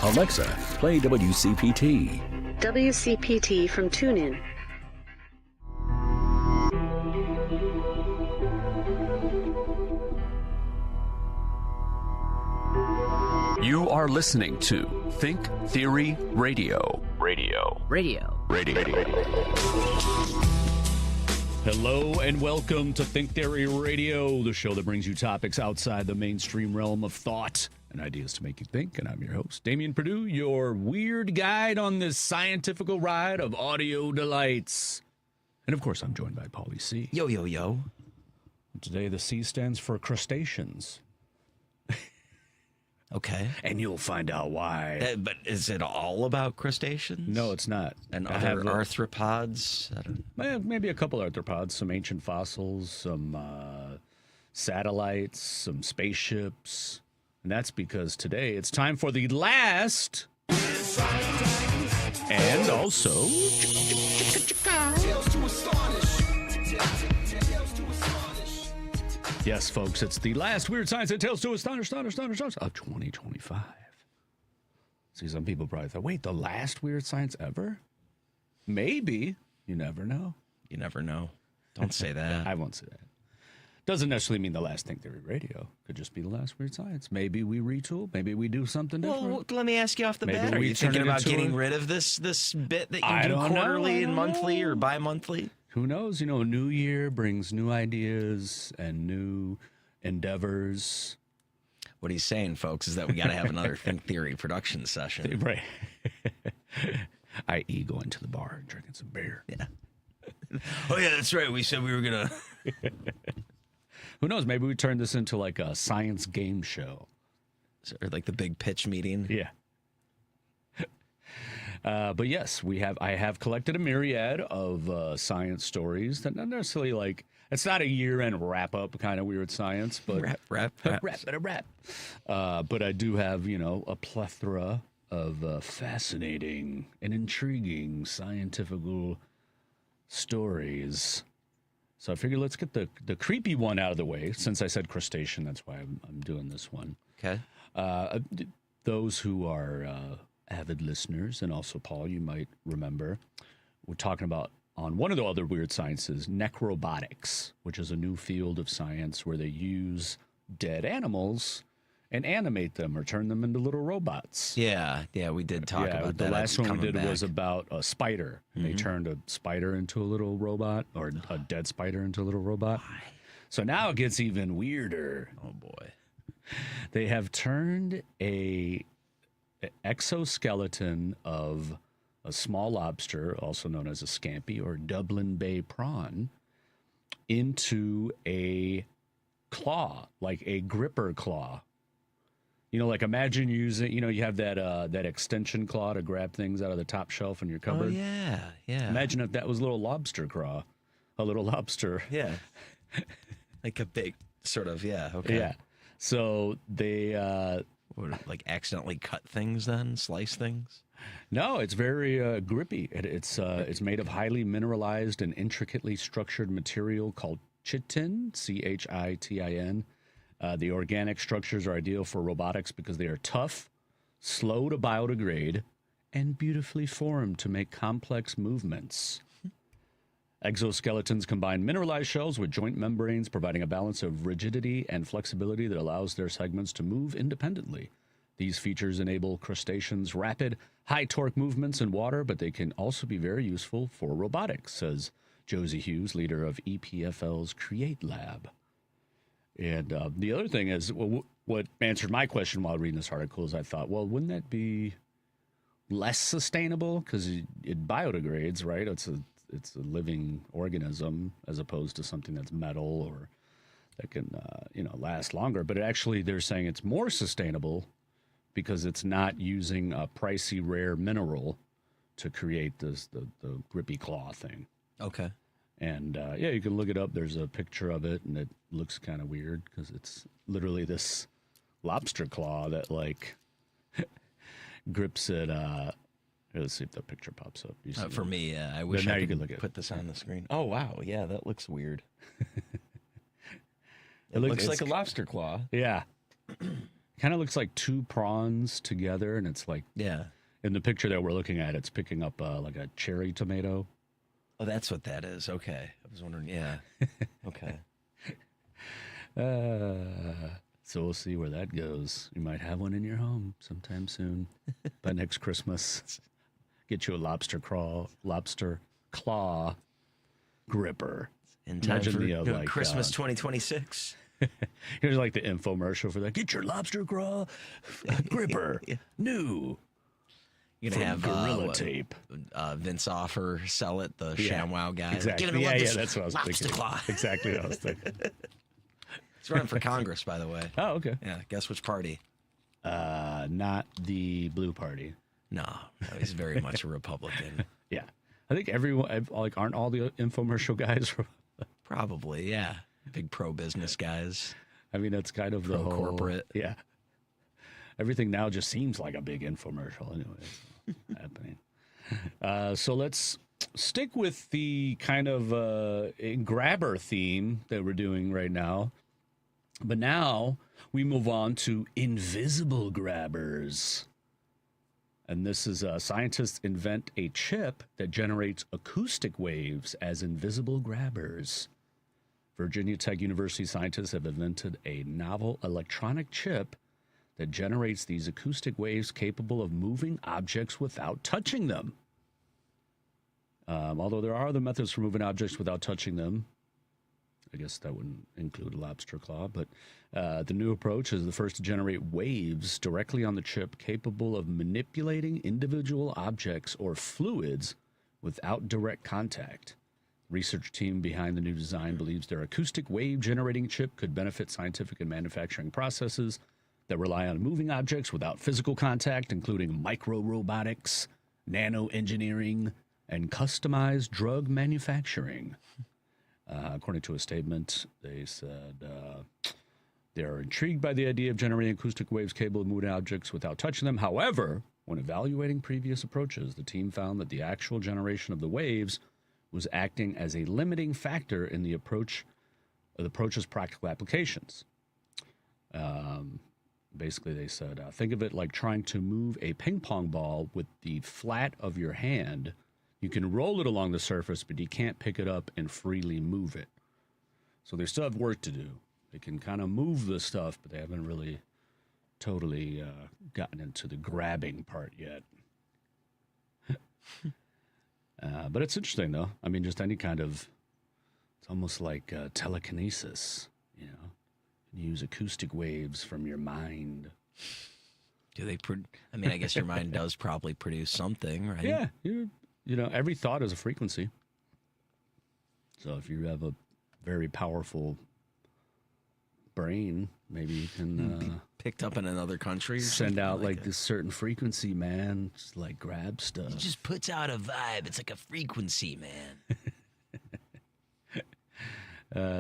Alexa, play WCPT. WCPT from TuneIn. You are listening to Think Theory Radio. Hello and welcome to Think Theory Radio, the show that brings you topics outside the mainstream realm of thought and ideas to make you think. And I'm your host, Damian Perdue, your weird guide on this scientifical ride of audio delights. And of course, I'm joined by Paulie C. Yo, yo, yo. Today, the C stands for crustaceans. Okay. And you'll find out why. But is it all about crustaceans? No, it's not. And other arthropods? Maybe a couple arthropods, some ancient fossils, some satellites, some spaceships. And that's because today it's time for the last and also yes, folks, it's the last Weird Science and Tales to Astonish of 2025. See, some people probably thought, wait, the last Weird Science ever? Maybe. You never know. You never know. Don't say that. I won't say that. Doesn't necessarily mean the last Think Theory Radio. Could just be the last Weird Science. Maybe we retool. Maybe we do something different. Well, let me ask you off the Maybe bat. Are we you turn thinking it about into getting rid of this bit that I you do don't know. quarterly I and don't monthly know. or bi-monthly? Who knows? You know, a new year brings new ideas and new endeavors. What he's saying, folks, is that we got to have another Think Theory production session. Right. I.e. going to the bar and drinking some beer. Yeah. Oh, yeah, that's right. We said we were going to... Who knows? Maybe we turn this into like a science game show. Or like the big pitch meeting. Yeah. But yes, I have collected a myriad of science stories that not necessarily like, it's not a year-end wrap-up kind of weird science, but Wrap. but I do have, a plethora of fascinating and intriguing scientific stories. So I figured let's get the creepy one out of the way. Since I said crustacean, that's why I'm doing this one. Okay. Those who are avid listeners, and also Paul, you might remember, we're talking about on one of the other weird sciences, necrobotics, which is a new field of science where they use dead animals and animate them or turn them into little robots. Yeah, we did talk about that. The last one we did back. was about a spider. Mm-hmm. They turned a spider into a little robot, or a dead spider into a little robot. Why? So now it gets even weirder. Oh, boy. They have turned a exoskeleton of a small lobster, also known as a scampi or Dublin Bay prawn, into a claw, like a gripper claw. Like imagine using, you have that extension claw to grab things out of the top shelf in your cupboard. Oh, yeah. Imagine if that was a little lobster claw, a little lobster. Yeah. Like a big sort of, okay. Yeah. So they... Would it, like accidentally cut things then? Slice things? No, it's very grippy. It's made of highly mineralized and intricately structured material called chitin, Chitin. The organic structures are ideal for robotics because they are tough, slow to biodegrade, and beautifully formed to make complex movements. Exoskeletons combine mineralized shells with joint membranes, providing a balance of rigidity and flexibility that allows their segments to move independently. These features enable crustaceans' rapid, high-torque movements in water, but they can also be very useful for robotics, says Josie Hughes, leader of EPFL's Create Lab. And the other thing is, what answered my question while reading this article is I thought, well, wouldn't that be less sustainable? Because it biodegrades, right? It's a living organism as opposed to something that's metal or that can, last longer. But they're saying it's more sustainable because it's not using a pricey, rare mineral to create the grippy claw thing. Okay. And, you can look it up. There's a picture of it, and it looks kind of weird because it's literally this lobster claw that, grips it. Let's see if the picture pops up. For me, I wish now I you could can look at put this on the screen. Oh, wow. Yeah, that looks weird. It looks looks like a lobster claw. Yeah. Kind of looks like two prawns together, and it's like in the picture that we're looking at, it's picking up like a cherry tomato. Oh, that's what that is. Okay, I was wondering. Yeah. Okay. So we'll see where that goes. You might have one in your home sometime soon. By next Christmas, get you a lobster claw gripper. In time for like, Christmas 2026. Here's like the infomercial for that. Get your lobster claw gripper. New. You're going to have Gorilla Tape. Vince Offer sell it, the ShamWow guy. Exactly. Get him That's what I was lobster thinking. claw. Exactly what I was thinking. He's running for Congress, by the way. Oh, okay. Yeah, guess which party? Not the Blue Party. No, he's very much a Republican. Yeah. I think everyone, like, aren't all the infomercial guys? Probably, yeah. Big pro-business guys. I mean, that's kind of the whole... corporate. Yeah. Everything now just seems like a big infomercial anyway. Happening. So let's stick with the kind of grabber theme that we're doing right now. But now we move on to invisible grabbers. And this is scientists invent a chip that generates acoustic waves as invisible grabbers. Virginia Tech University scientists have invented a novel electronic chip that generates these acoustic waves capable of moving objects without touching them. Although there are other methods for moving objects without touching them. I guess that wouldn't include a lobster claw, but the new approach is the first to generate waves directly on the chip capable of manipulating individual objects or fluids without direct contact. The research team behind the new design believes their acoustic wave generating chip could benefit scientific and manufacturing processes that rely on moving objects without physical contact, including micro-robotics, nano-engineering, and customized drug manufacturing. According to a statement, they said they are intrigued by the idea of generating acoustic waves capable of moving objects without touching them. However, when evaluating previous approaches, the team found that the actual generation of the waves was acting as a limiting factor in the approach's practical applications. Basically, they said, think of it like trying to move a ping pong ball with the flat of your hand. You can roll it along the surface, but you can't pick it up and freely move it. So they still have work to do. They can kind of move the stuff, but they haven't really totally gotten into the grabbing part yet. But it's interesting, though. I mean, just any kind of, it's almost like telekinesis, you know? You use acoustic waves from your mind. Do they, I mean, I guess your mind does probably produce something, right? Yeah, you know, every thought is a frequency. So if you have a very powerful brain, maybe you can be picked up in another country. Send out like this certain frequency, man. Just like grab stuff. It just puts out a vibe. It's like a frequency, man.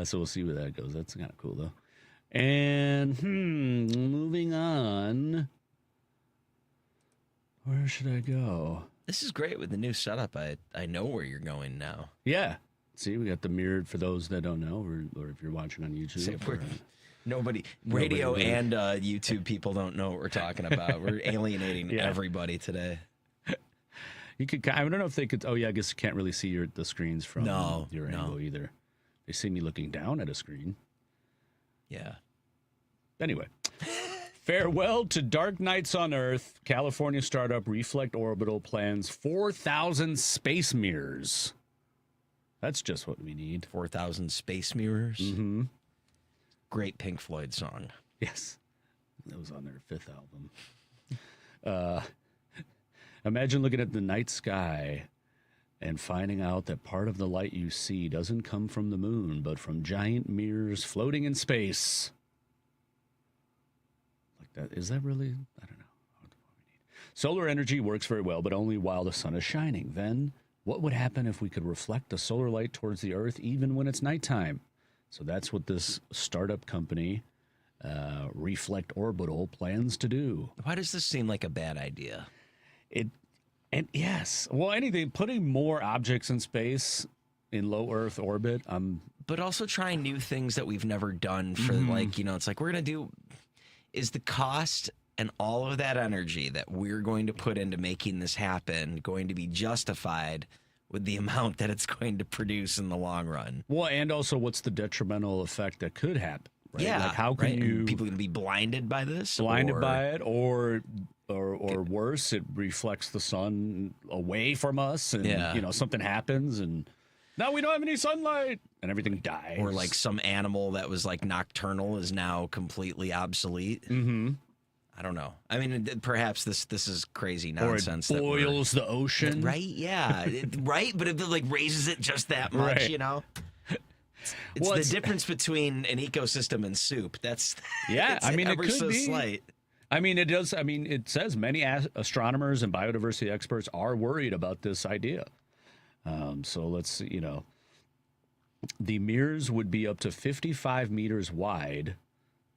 So we'll see where that goes. That's kind of cool, though. And moving on. Where should I go? This is great with the new setup. I know where you're going now. Yeah. See, we got the mirrored for those that don't know, or if you're watching on YouTube. Nobody, radio and YouTube people don't know what we're talking about. We're alienating everybody today. You could. I don't know if they could. Oh yeah, I guess you can't really see the screens from your angle either. They see me looking down at a screen. Yeah. Anyway, farewell to dark nights on Earth. California startup Reflect Orbital plans 4,000 space mirrors. That's just what we need. 4,000 space mirrors. Mm-hmm. Great Pink Floyd song. Yes. That was on their 5th album. Imagine looking at the night sky and finding out that part of the light you see doesn't come from the moon, but from giant mirrors floating in space. Like that. Is that really? I don't know. Solar energy works very well, but only while the sun is shining. Then, what would happen if we could reflect the solar light towards the Earth even when it's nighttime? So that's what this startup company, Reflect Orbital, plans to do. Why does this seem like a bad idea? And yes, well, anything, putting more objects in space in low Earth orbit. But also trying new things that we've never done for like, you know, it's like we're going to do, is the cost and all of that energy that we're going to put into making this happen going to be justified with the amount that it's going to produce in the long run? Well, and also what's the detrimental effect that could happen? Right? Yeah. Like how can you... People going to be blinded by this? Blinded by it, or worse, it reflects the sun away from us, and you know, something happens, and now we don't have any sunlight, and everything dies. Or like some animal that was like nocturnal is now completely obsolete. Mm-hmm. I don't know. I mean, perhaps this is crazy nonsense. Or it boils the ocean. Right? Yeah. Right? But if it like raises it just that much, right. you know? It's the difference between an ecosystem and soup. That's I mean, it could so be slight. I mean, it does. I mean, it says many astronomers and biodiversity experts are worried about this idea. So let's see, you know, the mirrors would be up to 55 meters wide,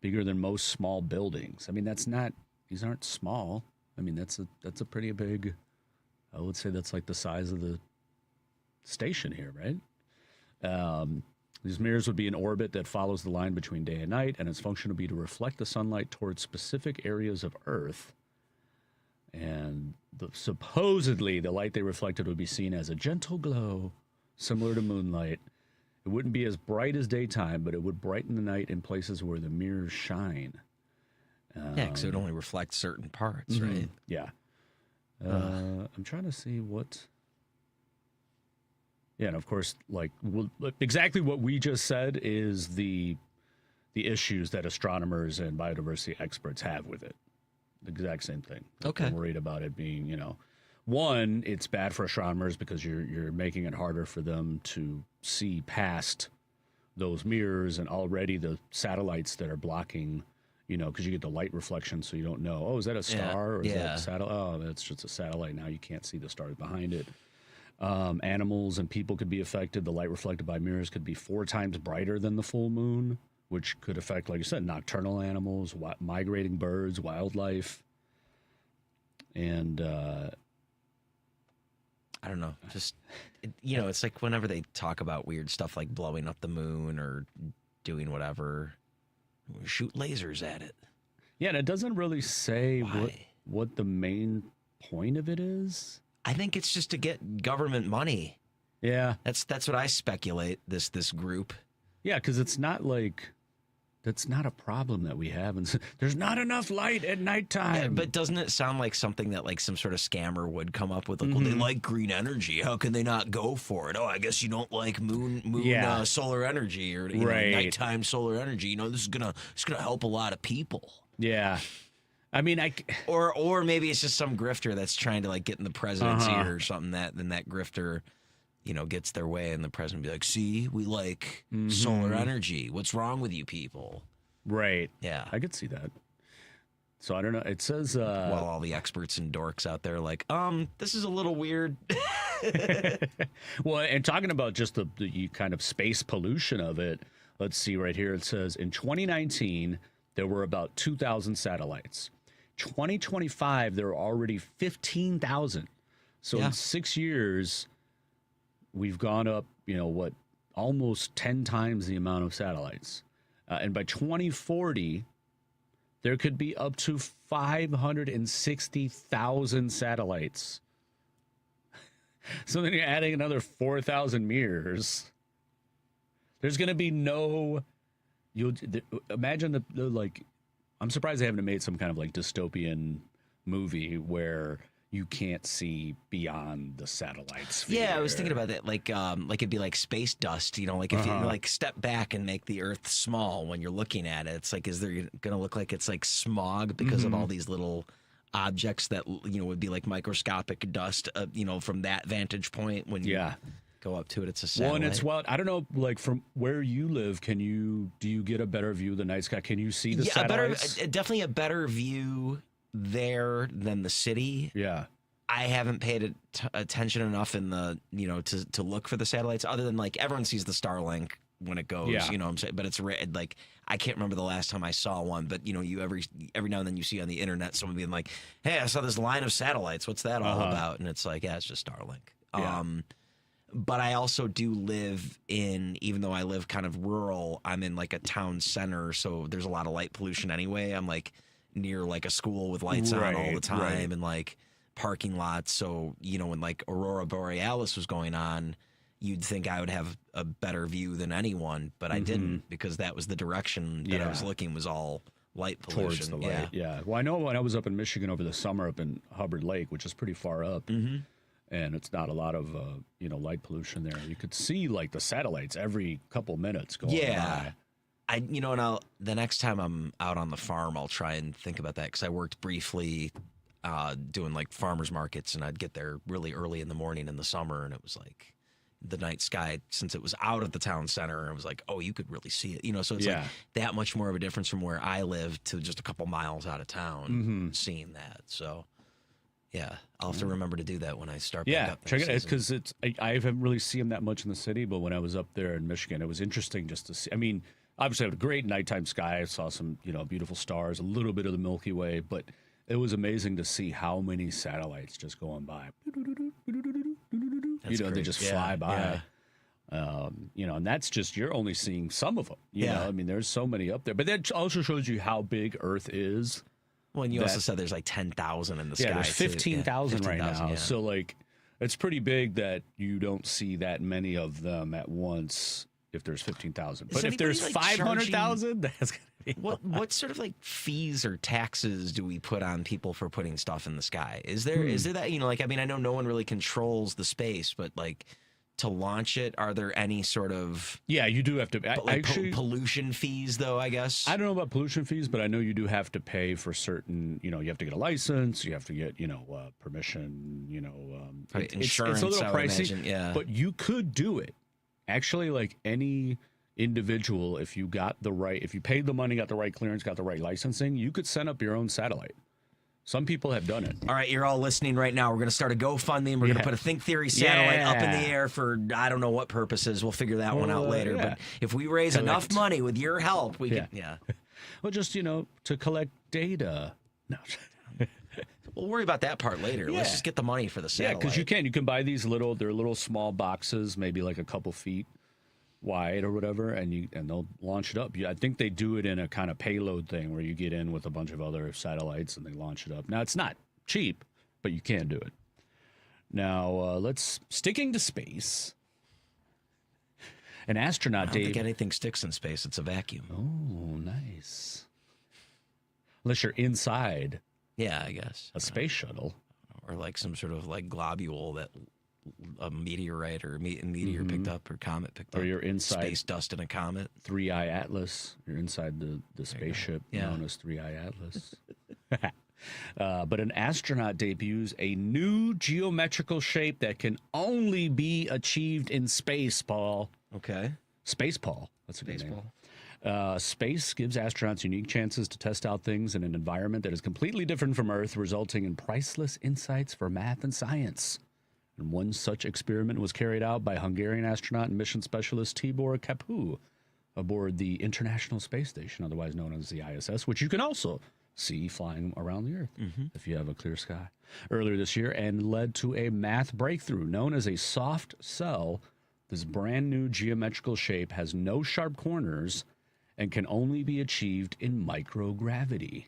bigger than most small buildings. I mean, these aren't small. I mean, that's a pretty big, I would say that's like the size of the station here, right? These mirrors would be in orbit that follows the line between day and night, and its function would be to reflect the sunlight towards specific areas of Earth. And supposedly, the light they reflected would be seen as a gentle glow, similar to moonlight. It wouldn't be as bright as daytime, but it would brighten the night in places where the mirrors shine. Yeah, because it would only reflect certain parts, right? Yeah. I'm trying to see what... Yeah, and of course, like exactly what we just said is the issues that astronomers and biodiversity experts have with it. The exact same thing. Okay. They're worried about it being, you know, one, it's bad for astronomers because you're making it harder for them to see past those mirrors, and already the satellites that are blocking, you know, because you get the light reflection, so you don't know, oh, is that a star or is that a satellite? Oh, that's just a satellite. Now you can't see the stars behind it. Animals and people could be affected. The light reflected by mirrors could be 4 times brighter than the full moon, which could affect, like you said, nocturnal animals, migrating birds, wildlife. And I don't know. Just, you know, it's like whenever they talk about weird stuff like blowing up the moon or doing whatever, shoot lasers at it. Yeah, and it doesn't really say what the main point of it is. I think it's just to get government money. Yeah. That's what I speculate, this group. Yeah, because it's not like, that's not a problem that we have. And there's not enough light at nighttime. Yeah, but doesn't it sound like something that like some sort of scammer would come up with? Like, well, they like green energy. How can they not go for it? Oh, I guess you don't like moon solar energy or nighttime solar energy. You know, this is gonna help a lot of people. Yeah. I mean, or maybe it's just some grifter that's trying to like get in the president's ear or something. Then that grifter, you know, gets their way, and the president will be like, "See, we like solar energy. What's wrong with you people?" Right. Yeah, I could see that. So I don't know. It says while all the experts and dorks out there are like, this is a little weird. Well, and talking about just the kind of space pollution of it, let's see right here. It says in 2019 there were about 2,000 satellites. 2025, there are already 15,000. So in 6 years, we've gone up, you know, almost 10 times the amount of satellites. And by 2040, there could be up to 560,000 satellites. So then you're adding another 4,000 mirrors. There's going to be imagine the like, I'm surprised they haven't made some kind of like dystopian movie where you can't see beyond the satellites. Yeah, I was thinking about that. Like it'd be like space dust, you know, like if you like step back and make the Earth small when you're looking at it, it's like, is there going to look like it's like smog because of all these little objects that, you know, would be like microscopic dust, you know, from that vantage point when you go up to it, it's a satellite. Well, and it's wild. I don't know, like from where you live, do you get a better view of the night sky? Can you see the satellites? Definitely a better view there than the city. Yeah. I haven't paid attention enough in the, you know, to look for the satellites, other than like everyone sees the Starlink when it goes, you know what I'm saying? But it's like, I can't remember the last time I saw one, but you know, you every now and then you see on the internet someone being like, hey, I saw this line of satellites. What's that all about? And it's like, yeah, it's just Starlink. Yeah. But I also do live even though I live kind of rural, I'm in like a town center, so there's a lot of light pollution anyway. I'm like, near like a school with lights on all the time right. and like parking lots. So, you know, when like Aurora Borealis was going on, you'd think I would have a better view than anyone, but I didn't, because that was the direction that I was looking, was all light pollution. Towards the light, yeah. Well, I know when I was up in Michigan over the summer up in Hubbard Lake, which is pretty far up, and it's not a lot of, you know, light pollution there. You could see like the satellites every couple minutes going by. You know, and the next time I'm out on the farm, I'll try and think about that, because I worked briefly doing like farmers markets, and I'd get there really early in the morning in the summer, and it was like the night sky, since it was out of the town center, and it was like, oh, you could really see it, you know. So it's like that much more of a difference from where I live to just a couple miles out of town, seeing that. So yeah, I'll have to remember to do that when I start back up. Check it, because I haven't really seen them that much in the city, but when I was up there in Michigan, it was interesting just to see. I mean, obviously I had a great nighttime sky. I saw some, you know, beautiful stars, a little bit of the Milky Way, but it was amazing to see how many satellites just going by. You know, they just fly by. You know, and that's just, you're only seeing some of them. You know, I mean, there's so many up there. But that also shows you how big Earth is. Well, and you also said there's like 10,000 in the sky. Yeah, there's 15,000 right now. Yeah. So, like, it's pretty big that you don't see that many of them at once if there's 15,000. But if there's 500,000, that's going to be what sort of like fees or taxes do we put on people for putting stuff in the sky? Is there that, you know, like, I mean, I know no one really controls the space, but like, to launch it, are there any sort of you do have to actually pollution fees, though? I guess I don't know about pollution fees, but I know you do have to pay for certain, you know, you have to get a license, you have to get, you know, permission, you know, insurance. It's a little pricey, imagine, but you could do it. Actually, like any individual, if you paid the money, got the right clearance, got the right licensing, you could set up your own satellite. Some people have done it. All right, you're all listening right now. We're going to start a GoFundMe, and we're going to put a Think Theory satellite up in the air for I don't know what purposes. We'll figure that one out later. But if we raise enough money with your help, we can. Well, just, you know, to collect data. No. We'll worry about that part later. Let's just get the money for the satellite. Yeah, because you can buy these they're little small boxes, maybe like a couple feet wide or whatever, and they'll launch it up. I think they do it in a kind of payload thing where you get in with a bunch of other satellites and they launch it up. Now, it's not cheap, but you can do it. Now, sticking to space. An astronaut, I don't think anything sticks in space. It's a vacuum. Oh, nice. Unless you're inside. Yeah, I guess. A space shuttle. Or like some sort of like globule that a meteorite or meteor picked up, or comet picked up. Or you're inside space dust in a comet. 3-Eye Atlas. You're inside the spaceship known as 3-Eye Atlas. But an astronaut debuts a new geometrical shape that can only be achieved in space, Paul. Okay. Space Paul. That's a good name. Space gives astronauts unique chances to test out things in an environment that is completely different from Earth, resulting in priceless insights for math and science. And one such experiment was carried out by Hungarian astronaut and mission specialist Tibor Kapu aboard the International Space Station, otherwise known as the ISS, which you can also see flying around the Earth if you have a clear sky, earlier this year, and led to a math breakthrough known as a soft cell. This brand new geometrical shape has no sharp corners and can only be achieved in microgravity.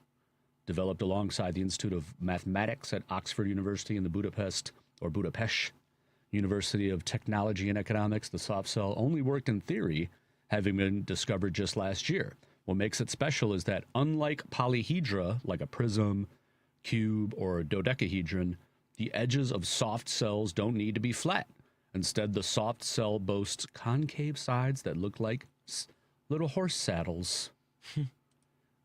Developed alongside the Institute of Mathematics at Oxford University and the Budapest University of Technology and Economics, the soft cell only worked in theory, having been discovered just last year. What makes it special is that unlike polyhedra, like a prism, cube, or dodecahedron, the edges of soft cells don't need to be flat. Instead, the soft cell boasts concave sides that look like little horse saddles.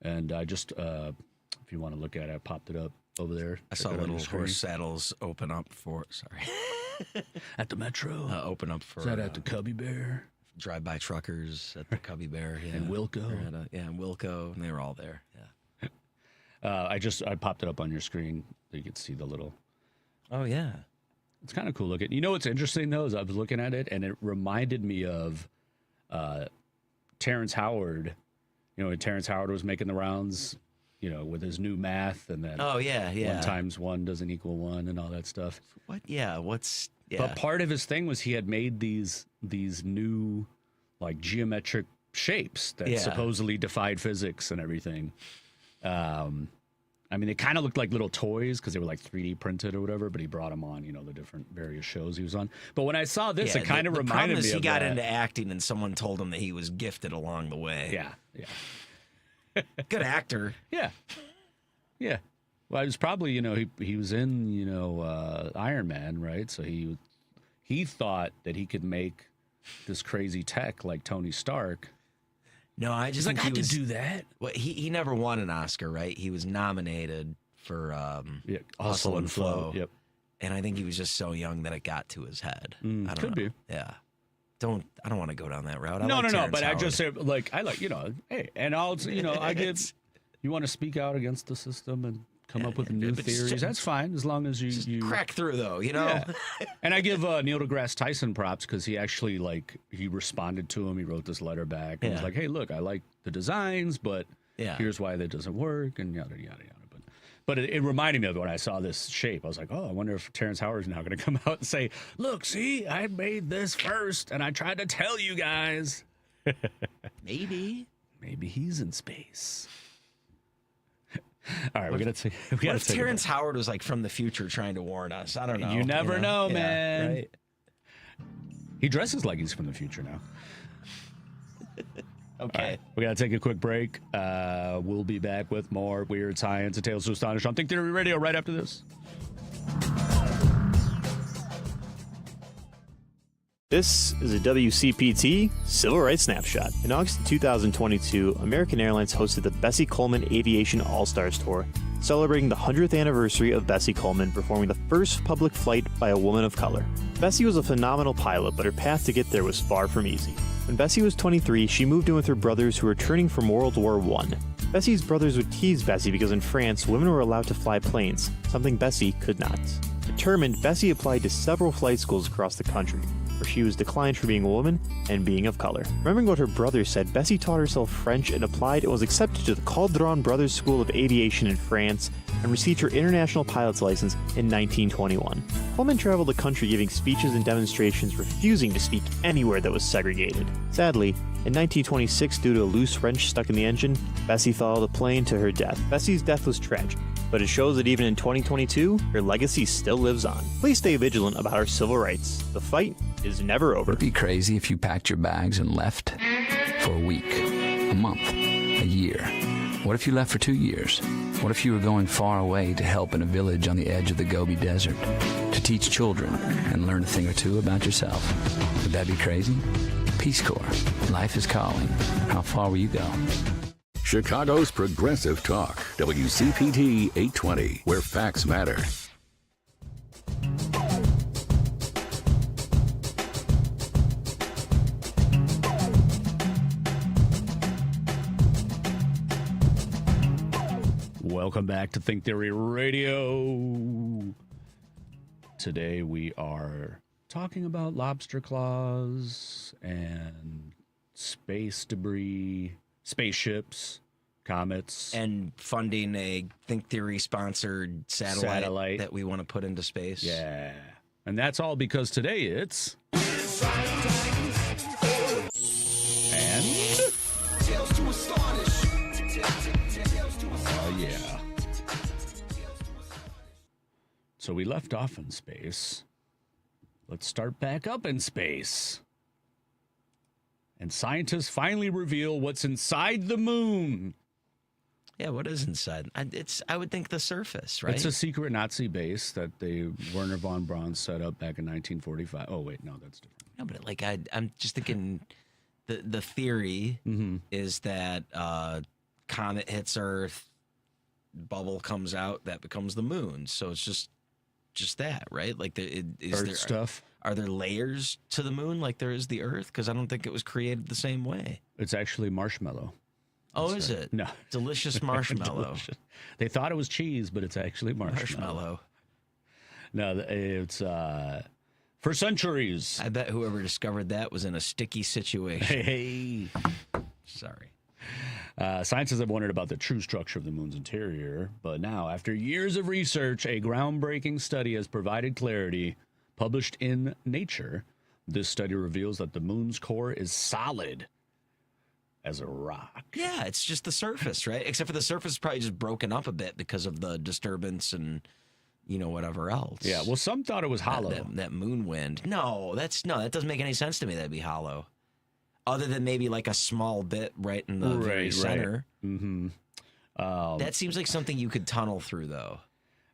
And I just, if you want to look at it, I popped it up over there. I saw little horse saddles open up for, at the Metro. Open up for. Is that at the Cubby Bear? Drive-by truckers at the Cubby Bear. Yeah. And Wilco. And Wilco. And they were all there. Yeah. I popped it up on your screen so you could see the little. Oh, yeah. It's kind of cool looking. You know what's interesting, though, is I was looking at it, and it reminded me of Terrence Howard. You know, when Terrence Howard was making the rounds, you know, with his new math, and then 1 times 1 doesn't equal 1 and all that stuff. What? Yeah. But part of his thing was he had made these new, like, geometric shapes that supposedly defied physics and everything. I mean, they kind of looked like little toys because they were like 3D printed or whatever, but he brought them on, the different various shows he was on. But when I saw this, it kind of reminded me of he got into acting and someone told him that he was gifted along the way. Yeah. Good actor. Yeah. Yeah. Well, it was probably, he was in, Iron Man, right? So he thought that he could make this crazy tech like Tony Stark. No, I just think I could do that. Well, he never won an Oscar, right? He was nominated for Hustle and Flow. Yep. And I think he was just so young that it got to his head. I don't could know. be. Yeah. I don't want to go down that route. No. But I just say, hey, and I'll, I give. You want to speak out against the system and come up with new theories? That's fine, as long as you crack through, though. Yeah. And I give Neil deGrasse Tyson props because he actually he responded to him. He wrote this letter back and was like, "Hey, look, I like the designs, but here's why that doesn't work," and yada yada yada. But it reminded me of when I saw this shape. I was like, "Oh, I wonder if Terrence Howard's now going to come out and say, look, see, I made this first, and I tried to tell you guys." Maybe he's in space. All right, we got to take. What if Terrence Howard was like from the future trying to warn us? I don't know. You never know, man. Right? He dresses like he's from the future now. Okay. Right, we got to take a quick break. We'll be back with more Weird Science and Tales to Astonish on Think Theory Radio right after this. This is a WCPT Civil Rights Snapshot. In August of 2022, American Airlines hosted the Bessie Coleman Aviation All-Stars Tour, celebrating the 100th anniversary of Bessie Coleman performing the first public flight by a woman of color. Bessie was a phenomenal pilot, but her path to get there was far from easy. When Bessie was 23, she moved in with her brothers who were returning from World War I. Bessie's brothers would tease Bessie because in France, women were allowed to fly planes, something Bessie could not. Determined, Bessie applied to several flight schools across the country, where she was declined for being a woman and being of color. Remembering what her brothers said, Bessie taught herself French and applied and was accepted to the Caudron Brothers School of Aviation in France and received her international pilot's license in 1921. Coleman traveled the country giving speeches and demonstrations, refusing to speak anywhere that was segregated. Sadly, in 1926, due to a loose wrench stuck in the engine, Bessie followed the plane to her death. Bessie's death was tragic, but it shows that even in 2022, her legacy still lives on. Please stay vigilant about our civil rights. The fight is never over. Would it be crazy if you packed your bags and left for a week, a month, a year? What if you left for 2 years? What if you were going far away to help in a village on the edge of the Gobi Desert, to teach children and learn a thing or two about yourself? Would that be crazy? Peace Corps. Life is calling. How far will you go? Chicago's Progressive Talk, WCPT 820, where facts matter. Welcome back to Think Theory Radio. Today we are talking about lobster claws and space debris, spaceships, comets, and funding a Think Theory sponsored satellite that we want to put into space. Yeah. And that's all because today it's and oh yeah. So we left off in space. Let's start back up in space. And scientists finally reveal what's inside the moon. Yeah, what is inside? I would think the surface, right? It's a secret Nazi base that Werner von Braun set up back in 1945. Oh, wait, no, that's different. No, but I'm just thinking the theory is that comet hits Earth, bubble comes out, that becomes the moon. So it's just that, right? Like stuff. Are there layers to the moon like there is the Earth? Because I don't think it was created the same way. It's actually marshmallow. Oh, is it? No. Delicious marshmallow. Delicious. They thought it was cheese, but it's actually marshmallow. No, it's for centuries. I bet whoever discovered that was in a sticky situation. Hey. Sorry. Scientists have wondered about the true structure of the moon's interior, but now, after years of research, a groundbreaking study has provided clarity. Published in Nature, this study reveals that the moon's core is solid. as a rock. Yeah, it's just the surface, right? Except for the surface is probably just broken up a bit because of the disturbance and, whatever else. Yeah, well, some thought it was hollow. That moon wind. No, that doesn't make any sense to me. That'd be hollow. Other than maybe like a small bit right in the very center. Right. Mm-hmm. That seems like something you could tunnel through, though.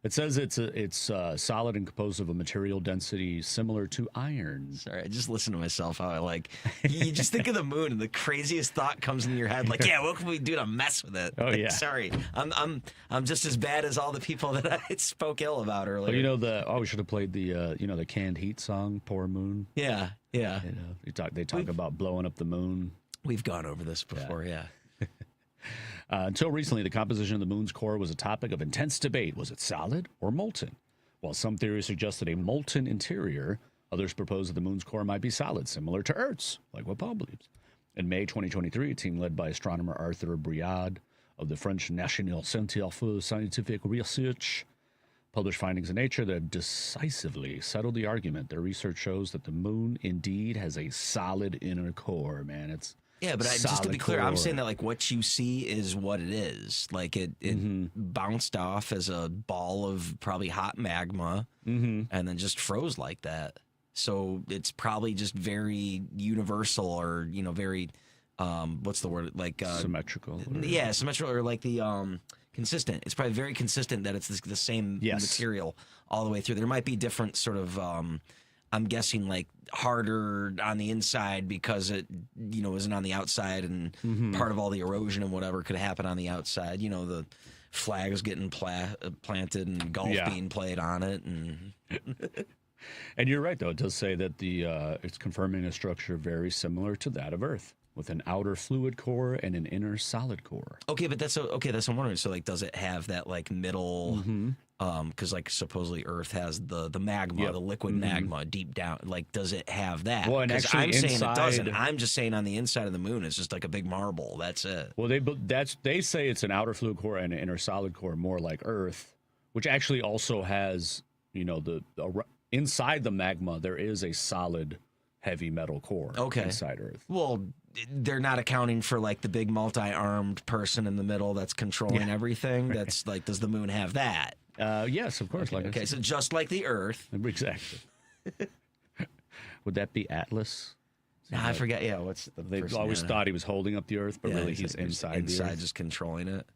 It says it's solid and composed of a material density similar to iron. Sorry, I just listen to myself. How I you just think of the moon and the craziest thought comes in your head. Like, yeah, what can we do to mess with it? Oh, yeah. Sorry, I'm just as bad as all the people that I spoke ill about earlier. Well, we should have played the the Canned Heat song, "Poor Moon." Yeah. They talk about blowing up the moon. We've gone over this before. Yeah. Until recently, the composition of the moon's core was a topic of intense debate. Was it solid or molten? While some theories suggested a molten interior, others proposed that the moon's core might be solid, similar to Earth's, like what Paul believes. In May 2023, a team led by astronomer Arthur Briard of the French National Centre for Scientific Research published findings in Nature that have decisively settled the argument. Their research shows that the moon indeed has a solid inner core, man. It's Yeah, but just to be clear, I'm saying that like what you see is what it is. Like it bounced off as a ball of probably hot magma and then just froze like that. So it's probably just very universal or, very, what's the word? Like symmetrical. Yeah, symmetrical or like the consistent. It's probably very consistent that it's the same material all the way through. There might be different sort of, I'm guessing like harder on the inside because it, isn't on the outside and part of all the erosion and whatever could happen on the outside. The flags getting planted and golf being played on it. And you're right, though. It does say that it's confirming a structure very similar to that of Earth, with an outer fluid core and an inner solid core. Okay, but that's what I'm wondering. So, like, does it have that like middle? Because like supposedly Earth has the magma, the liquid magma deep down. Like, does it have that? Well, and actually, I'm saying it doesn't. I'm just saying on the inside of the moon, it's just like a big marble. That's it. Well, they say it's an outer fluid core and an inner solid core, more like Earth, which actually also has the inside the magma there is a solid heavy metal core inside Earth. Well, they're not accounting for like the big multi-armed person in the middle that's controlling everything. That's like, does the moon have that? Yes, of course. Okay, so just like the Earth. Exactly. Would that be Atlas? I forget. Yeah, what's the? They always thought he was holding up the Earth, but really he's inside the Earth, just controlling it.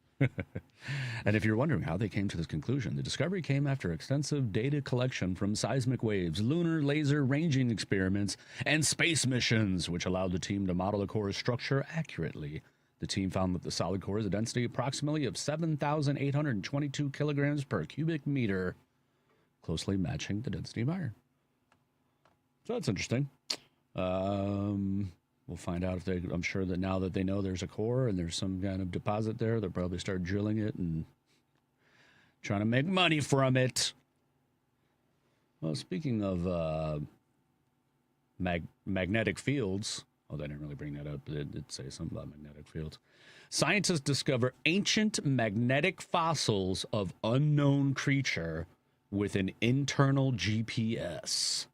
And if you're wondering how they came to this conclusion, the discovery came after extensive data collection from seismic waves, lunar laser ranging experiments, and space missions, which allowed the team to model the core's structure accurately. The team found that the solid core has a density approximately of 7,822 kilograms per cubic meter, closely matching the density of iron. So that's interesting. We'll find out if I'm sure that now that they know there's a core and there's some kind of deposit there, they'll probably start drilling it and trying to make money from it. Well, speaking of magnetic fields, they didn't really bring that up, but it did say something about magnetic fields. Scientists discover ancient magnetic fossils of unknown creature with an internal GPS.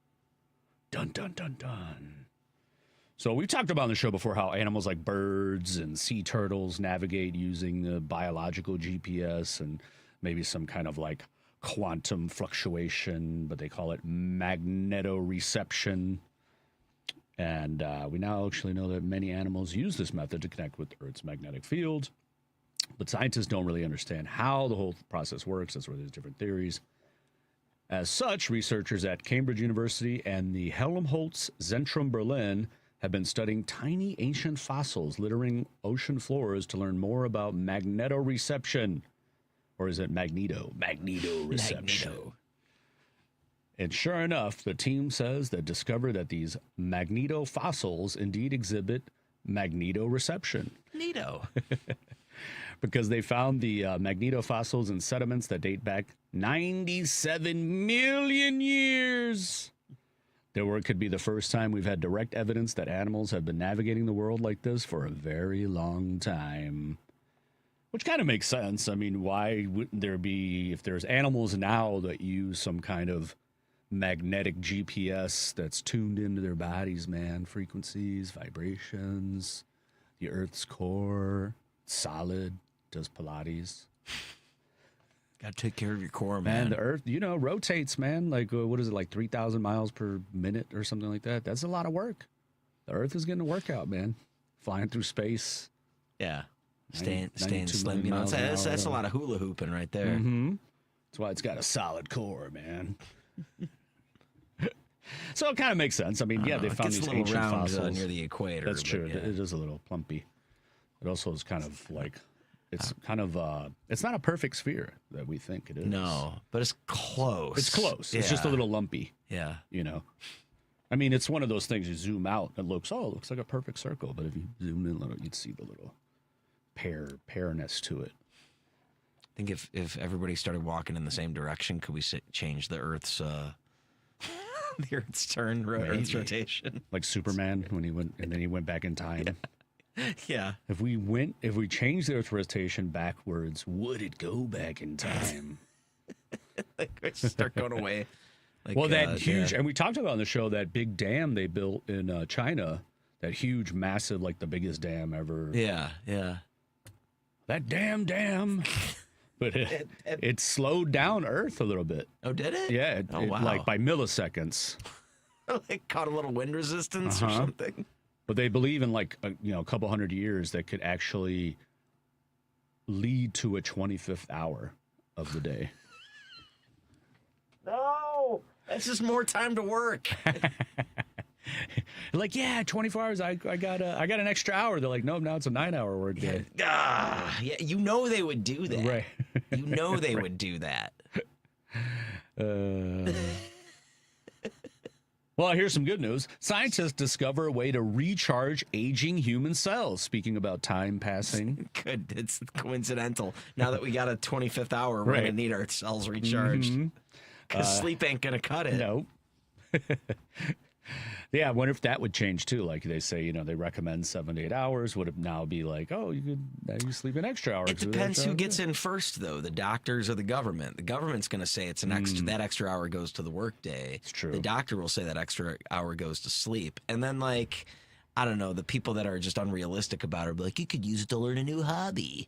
Dun, dun, dun, dun. So we've talked about on the show before how animals like birds and sea turtles navigate using the biological GPS and maybe some kind of like quantum fluctuation, but they call it magnetoreception. And we now actually know that many animals use this method to connect with Earth's magnetic field. But scientists don't really understand how the whole process works. That's where there's different theories. As such, researchers at Cambridge University and the Helmholtz Zentrum Berlin have been studying tiny ancient fossils littering ocean floors to learn more about magnetoreception. Or is it magneto? Magnetoreception. Magneto. And sure enough, the team says that discovered that these magnetofossils indeed exhibit magnetoreception. Neato. Because they found the magnetofossils in sediments that date back 97 million years. Their work could be the first time we've had direct evidence that animals have been navigating the world like this for a very long time. Which kind of makes sense. I mean, why wouldn't there be, if there's animals now that use some kind of magnetic GPS that's tuned into their bodies, man, frequencies, vibrations, the Earth's core, solid, does Pilates. Got to take care of your core, Man, the Earth, rotates, man. Like, what is it, like 3,000 miles per minute or something like that? That's a lot of work. The Earth is getting a workout, man. Flying through space. Yeah. Staying slim. That's a lot of hula hooping right there. Mm-hmm. That's why it's got a solid core, man. So it kind of makes sense. I mean, they found these ancient fossils near the equator. That's true. Yeah. It is a little plumpy. It also is kind of like, it's not a perfect sphere that we think it is. No, but it's close. It's close. Yeah. It's just a little lumpy. Yeah. I mean, it's one of those things you zoom out and it looks like a perfect circle. But if you zoom in a little, you'd see the little pairness to it. I think if everybody started walking in the same direction, could we change the Earth's the Earth's turn, Earth's rotation? Like Superman when he went and then he went back in time. Yeah. If we changed the Earth's rotation backwards, would it go back in time? Like we start going away. Like, that huge, and we talked about on the show that big dam they built in China, that huge, massive, like the biggest dam ever. Yeah, yeah. That dam. But it slowed down Earth a little bit. Oh, did it? Yeah, wow. Like by milliseconds. Like caught a little wind resistance or something. But they believe in like a couple hundred years that could actually lead to a 25th hour of the day. No, that's just more time to work. Like, 24 hours. I got an extra hour. They're like, no, now it's a 9-hour work day. Yeah, they would do that. Right. They would do that. Well, here's some good news. Scientists discover a way to recharge aging human cells. Speaking about time passing. Good. It's coincidental. Now that we got a 25th hour, we're going to need our cells recharged. Because sleep ain't going to cut it. No. Yeah, I wonder if that would change too. Like they say, they recommend 7 to 8 hours. Would it now be like, you sleep an extra hour? It depends who gets in first, though, the doctors or the government. The government's going to say it's an extra. That extra hour goes to the workday. It's true. The doctor will say that extra hour goes to sleep, and then like, I don't know, the people that are just unrealistic about it will be like, you could use it to learn a new hobby.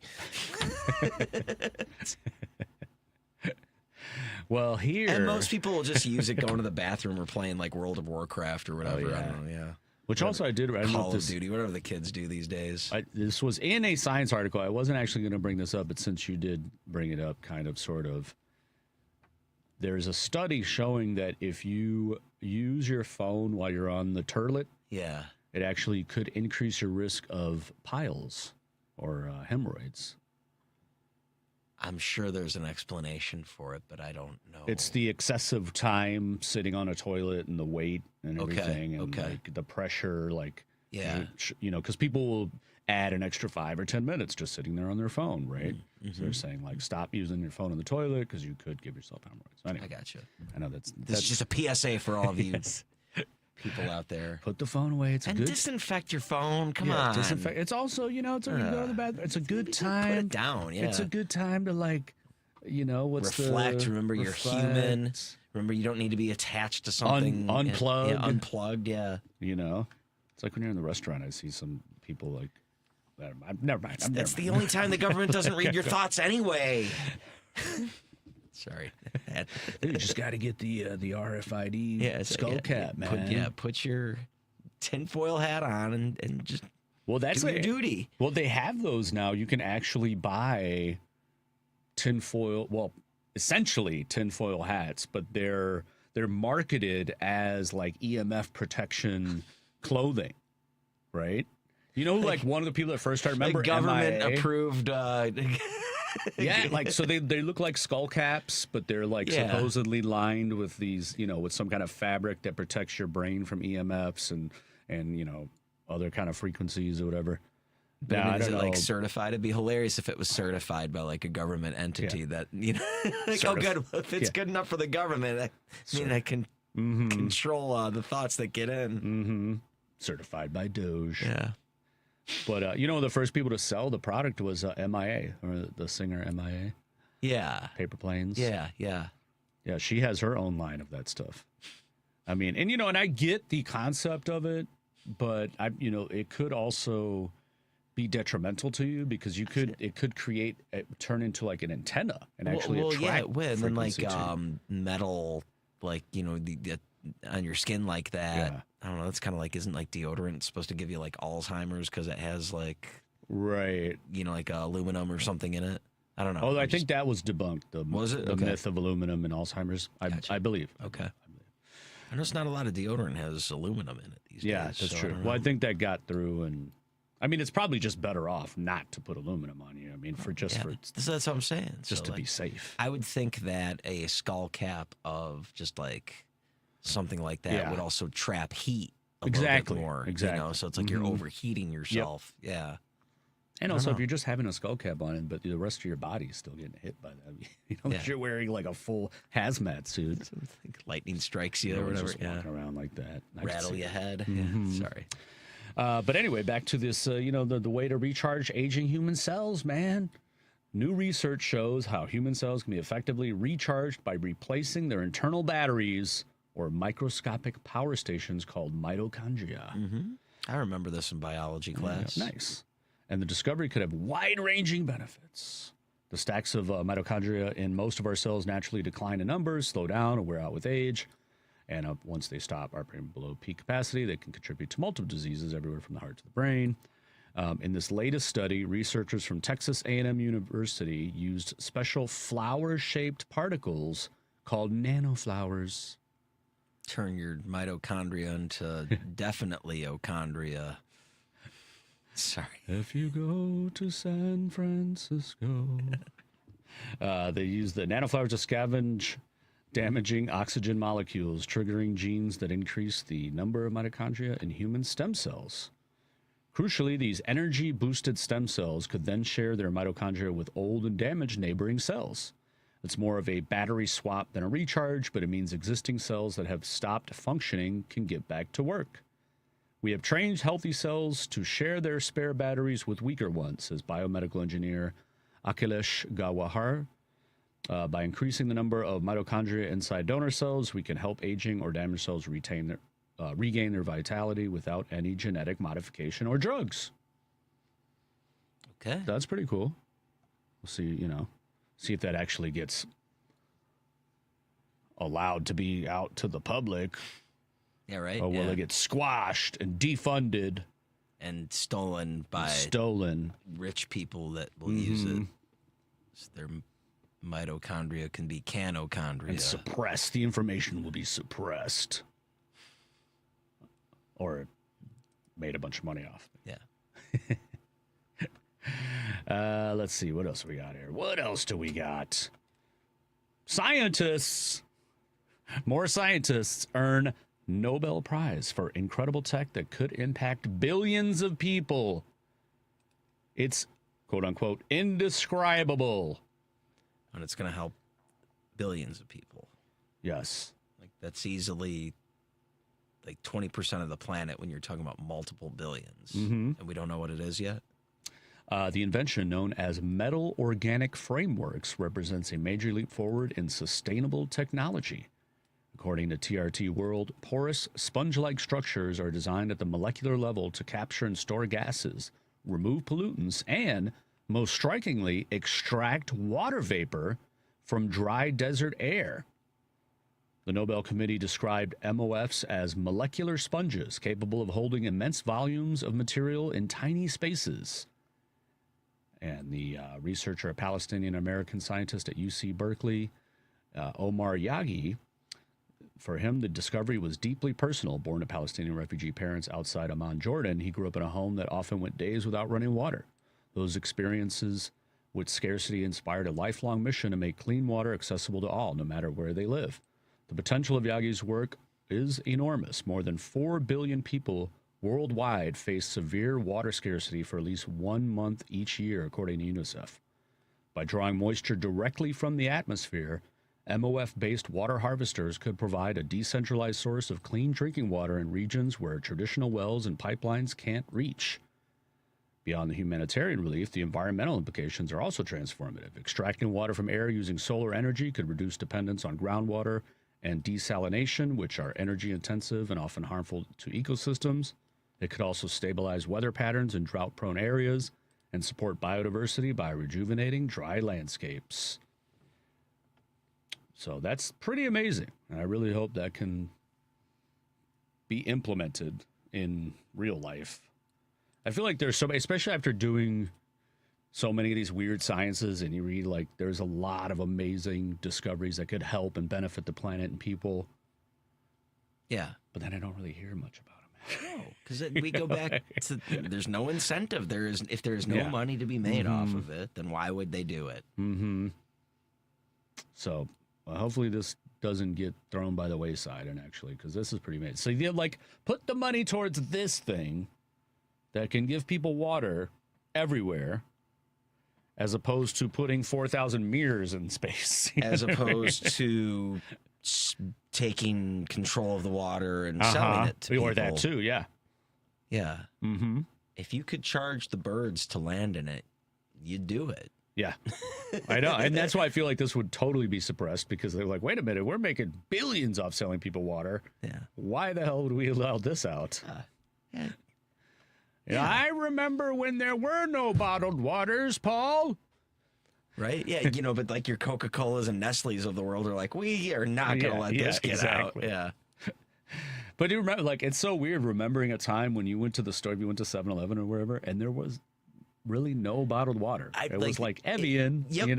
Well, here... And most people will just use it going to the bathroom or playing like World of Warcraft or whatever. I don't know, Which also I did... Call of Duty, whatever the kids do these days. This was in a science article. I wasn't actually going to bring this up, but since you did bring it up, kind of, sort of, there's a study showing that if you use your phone while you're on the toilet, it actually could increase your risk of piles or hemorrhoids. I'm sure there's an explanation for it, but I don't know. It's the excessive time sitting on a toilet and the weight and everything, and like the pressure, like because people will add an extra 5 or 10 minutes just sitting there on their phone, right? Mm-hmm. So they're saying like stop using your phone on the toilet because you could give yourself hemorrhoids. So anyway, I got you. I know that's just a PSA for all of you. People out there, put the phone away. It's good. Disinfect your phone. Come on, disinfect. It's also you go to the bathroom. It's a good time. Put it down. Yeah, it's a good time to reflect. Remember, you're human. Remember, you don't need to be attached to something. Unplugged. Unplugged. Yeah. It's like when you're in the restaurant. I see some people like. Never mind. That's the only time the government doesn't read your thoughts anyway. Sorry. You just got to get the RFID skull cap, man. Put your tinfoil hat on and just do your duty. Well, they have those now. You can actually buy tinfoil, essentially tinfoil hats, but they're marketed as like EMF protection clothing, right? Like one of the people that first started, remember, government MIA? Approved. Yeah, like so they look like skull caps, but they're like supposedly lined with these, with some kind of fabric that protects your brain from EMFs and other kind of frequencies or whatever. Now, is it like certified? It'd be hilarious if it was certified by like a government entity that like, oh good, if it's good enough for the government, I can control the thoughts that get in. Mm-hmm. Certified by Doge. Yeah. But, the first people to sell the product was MIA, or the singer MIA. Yeah. Paper Planes. Yeah. Yeah, she has her own line of that stuff. I mean, and I get the concept of it, but, it could also be detrimental to you because it could turn into like an antenna and actually attract yeah, it would. And then like frequency to you. metal, like the on your skin like that. Yeah. I don't know. That's kind of like, isn't like deodorant supposed to give you like Alzheimer's because it has like right, like aluminum or something in it? I don't know. Oh, I think that was debunked. Was it? The Okay. myth of aluminum and Alzheimer's? Gotcha. I believe. Okay. I know it's not a lot of deodorant has aluminum in it these Yeah, days. that's so true. I think that got through, and I mean, it's probably just better off not to put aluminum on you. I mean, that's what I'm saying. Just So, to be safe. I would think that a skull cap of just like something like that would also trap heat a little bit more. Exactly. So it's like you're overheating yourself. Yep. Yeah. And also, if you're just having a skull cap on, but the rest of your body is still getting hit by that, if you're wearing like a full hazmat suit, lightning strikes you or whatever, just walking around like that, rattle your head. Mm-hmm. Yeah, sorry. But anyway, back to this. The way to recharge aging human cells, man. New research shows how human cells can be effectively recharged by replacing their internal batteries or microscopic power stations called mitochondria. Mm-hmm. I remember this in biology class. Yeah, nice. And the discovery could have wide-ranging benefits. The stacks of mitochondria in most of our cells naturally decline in numbers, slow down, or wear out with age. And once they stop operating below peak capacity, they can contribute to multiple diseases everywhere from the heart to the brain. In this latest study, researchers from Texas A&M University used special flower-shaped particles called nanoflowers. Turn your mitochondria into definitely ochondria. Sorry. If you go to San Francisco. They use the nanoflowers to scavenge damaging oxygen molecules, triggering genes that increase the number of mitochondria in human stem cells. Crucially, these energy-boosted stem cells could then share their mitochondria with old and damaged neighboring cells. It's more of a battery swap than a recharge, but it means existing cells that have stopped functioning can get back to work. We have trained healthy cells to share their spare batteries with weaker ones, says biomedical engineer Akhilesh Gawahar. By increasing the number of mitochondria inside donor cells, we can help aging or damaged cells regain their vitality without any genetic modification or drugs. Okay. That's pretty cool. We'll see if that actually gets allowed to be out to the public. Yeah, right. Or will it get squashed and defunded and stolen by rich people that will use it? So their mitochondria can be canochondria. And suppressed. The information will be suppressed. Or made a bunch of money off. Yeah. Let's see. What else we got here? What else do we got? Scientists. More scientists earn Nobel Prize for incredible tech that could impact billions of people. It's, quote unquote, indescribable. And it's going to help billions of people. Yes. Like that's easily like 20% of the planet when you're talking about multiple billions. Mm-hmm. And we don't know what it is yet. The invention known as metal organic frameworks represents a major leap forward in sustainable technology. According to TRT World, porous, sponge-like structures are designed at the molecular level to capture and store gases, remove pollutants, and, most strikingly, extract water vapor from dry desert air. The Nobel Committee described MOFs as molecular sponges capable of holding immense volumes of material in tiny spaces. And the researcher, a Palestinian-American scientist at UC Berkeley, Omar Yaghi, for him, the discovery was deeply personal. Born to Palestinian refugee parents outside Amman, Jordan, he grew up in a home that often went days without running water. Those experiences with scarcity inspired a lifelong mission to make clean water accessible to all, no matter where they live. The potential of Yaghi's work is enormous. More than 4 billion people worldwide face severe water scarcity for at least 1 month each year, according to UNICEF. By drawing moisture directly from the atmosphere, MOF-based water harvesters could provide a decentralized source of clean drinking water in regions where traditional wells and pipelines can't reach. Beyond the humanitarian relief, the environmental implications are also transformative. Extracting water from air using solar energy could reduce dependence on groundwater and desalination, which are energy-intensive and often harmful to ecosystems. It could also stabilize weather patterns in drought-prone areas and support biodiversity by rejuvenating dry landscapes. So that's pretty amazing. And I really hope that can be implemented in real life. I feel like there's so many, especially after doing so many of these weird sciences, and you read, like, there's a lot of amazing discoveries that could help and benefit the planet and people. Yeah. But then I don't really hear much about them. No, because we go back to, there's no incentive. If there's no money to be made off of it, then why would they do it? Mm-hmm. So hopefully this doesn't get thrown by the wayside, and actually, because this is pretty amazing. So you like put the money towards this thing that can give people water everywhere, as opposed to putting 4,000 mirrors in space. As opposed to taking control of the water and selling it to people. Or that too, yeah. Yeah. Mm-hmm. If you could charge the birds to land in it, you'd do it. Yeah, I know. And that's why I feel like this would totally be suppressed, because they're like, wait a minute, we're making billions off selling people water. Yeah. Why the hell would we allow this out? Yeah. I remember when there were no bottled waters, Paul. Right? Yeah, but like your Coca-Colas and Nestle's of the world are like, we are not going to let this get out. Yeah. But you remember, like, it's so weird remembering a time when you went to the store, you went to 7-Eleven or wherever, and there was really no bottled water. It was like Evian, Yep.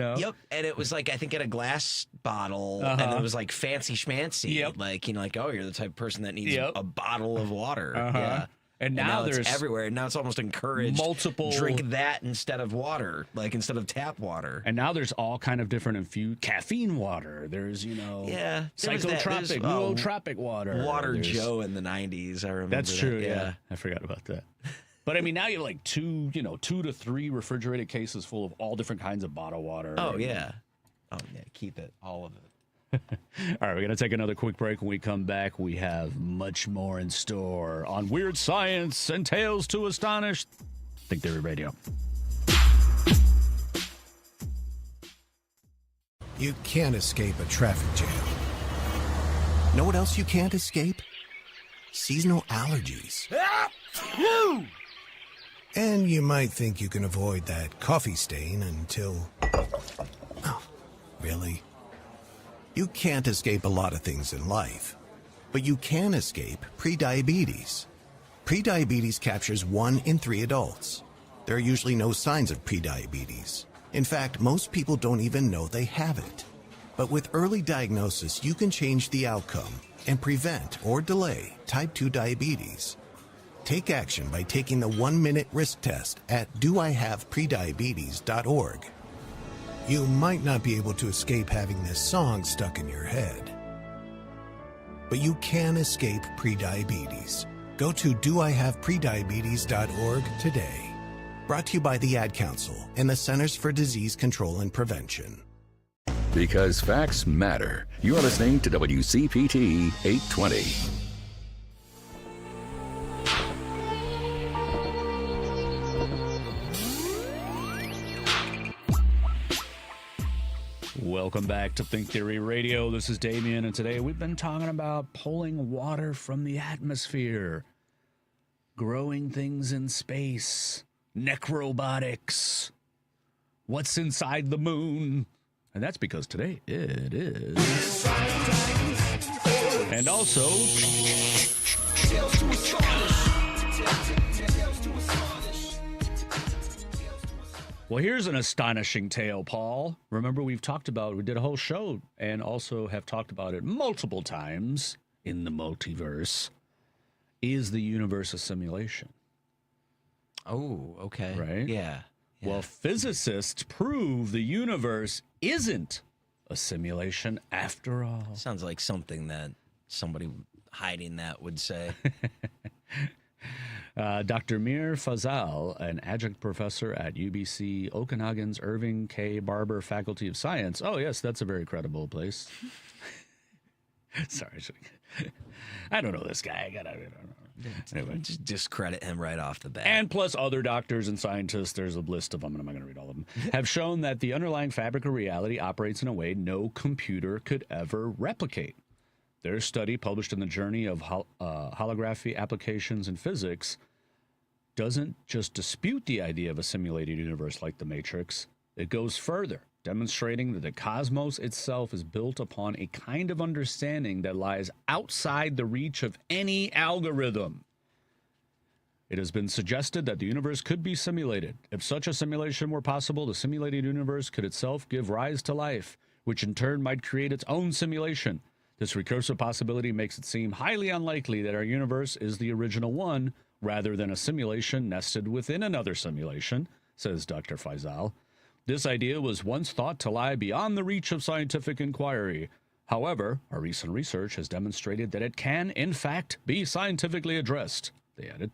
And it was like, I think in a glass bottle, and it was like fancy schmancy. Yep. Like, oh, you're the type of person that needs a bottle of water. Yeah. And now there's it's everywhere. And now it's almost encouraged. Multiple. Drink that instead of water, like instead of tap water. And now there's all kind of different infused caffeine water. There's, psychotropic, nootropic water. Water Joe in the 90s. I remember That's true. Yeah. I forgot about that. But I mean, now you have like 2 to 3 refrigerated cases full of all different kinds of bottled water. Oh, yeah. Oh, yeah. Keep it. All of it. All right, we're going to take another quick break. When we come back, we have much more in store on weird science and tales to astonish. Think Theory Radio. You can't escape a traffic jam. Know what else you can't escape? Seasonal allergies. And you might think you can avoid that coffee stain until... Oh, really? You can't escape a lot of things in life, but you can escape prediabetes. Prediabetes captures 1 in 3 adults. There are usually no signs of prediabetes. In fact, most people don't even know they have it. But with early diagnosis, you can change the outcome and prevent or delay type 2 diabetes. Take action by taking the 1-minute risk test at doihaveprediabetes.org. You might not be able to escape having this song stuck in your head, but you can escape prediabetes. Go to doihaveprediabetes.org today. Brought to you by the Ad Council and the Centers for Disease Control and Prevention. Because facts matter. You're listening to WCPT 820. Welcome back to Think Theory Radio. This is Damien, and today we've been talking about pulling water from the atmosphere, growing things in space, necrobotics, what's inside the moon. And that's because today it is. And also... Well, here's an astonishing tale, Paul. Remember, we did a whole show and also have talked about it multiple times in the multiverse. Is the universe a simulation? Oh, okay. Right? Yeah. Well, physicists prove the universe isn't a simulation after all. Sounds like something that somebody hiding that would say. Dr. Mir Fazal, an adjunct professor at UBC Okanagan's Irving K. Barber Faculty of Science. Oh, yes, that's a very credible place. Sorry. I don't know this guy. I don't know. Anyway. Just discredit him right off the bat. And plus other doctors and scientists, there's a list of them, and I'm not going to read all of them, have shown that the underlying fabric of reality operates in a way no computer could ever replicate. Their study, published in the Journal of Holography Applications in Physics, doesn't just dispute the idea of a simulated universe like the Matrix, it goes further, demonstrating that the cosmos itself is built upon a kind of understanding that lies outside the reach of any algorithm. It has been suggested that the universe could be simulated. If such a simulation were possible, the simulated universe could itself give rise to life, which in turn might create its own simulation. This recursive possibility makes it seem highly unlikely that our universe is the original one, rather than a simulation nested within another simulation, says Dr. Faisal. This idea was once thought to lie beyond the reach of scientific inquiry. However, our recent research has demonstrated that it can, in fact, be scientifically addressed, they added.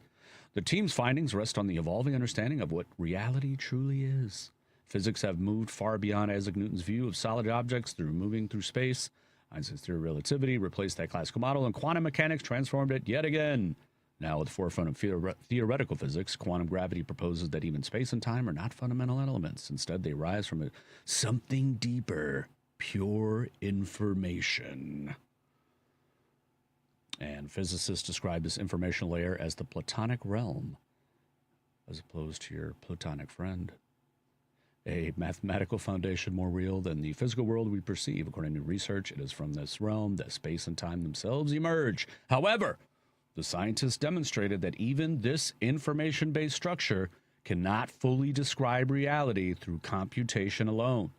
The team's findings rest on the evolving understanding of what reality truly is. Physics have moved far beyond Isaac Newton's view of solid objects through moving through space. Einstein's theory of relativity replaced that classical model, and quantum mechanics transformed it yet again. Now, at the forefront of theoretical physics, quantum gravity proposes that even space and time are not fundamental elements. Instead, they rise from something deeper, pure information. And physicists describe this information layer as the Platonic realm, as opposed to your platonic friend. A mathematical foundation more real than the physical world we perceive. According to research, it is from this realm that space and time themselves emerge. However, the scientists demonstrated that even this information-based structure cannot fully describe reality through computation alone.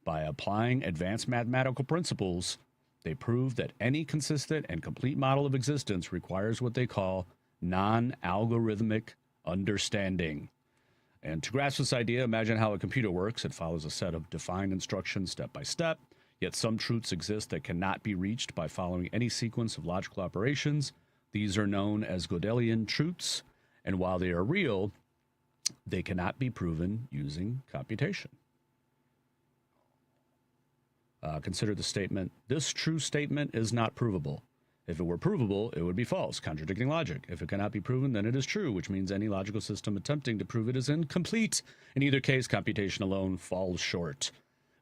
By applying advanced mathematical principles, they proved that any consistent and complete model of existence requires what they call non-algorithmic understanding. And to grasp this idea, imagine how a computer works. It follows a set of defined instructions step by step, yet some truths exist that cannot be reached by following any sequence of logical operations. These are known as Gödelian truths, and while they are real, they cannot be proven using computation. Consider the statement, this true statement is not provable. If it were provable, it would be false, contradicting logic. If it cannot be proven, then it is true, which means any logical system attempting to prove it is incomplete. In either case, computation alone falls short.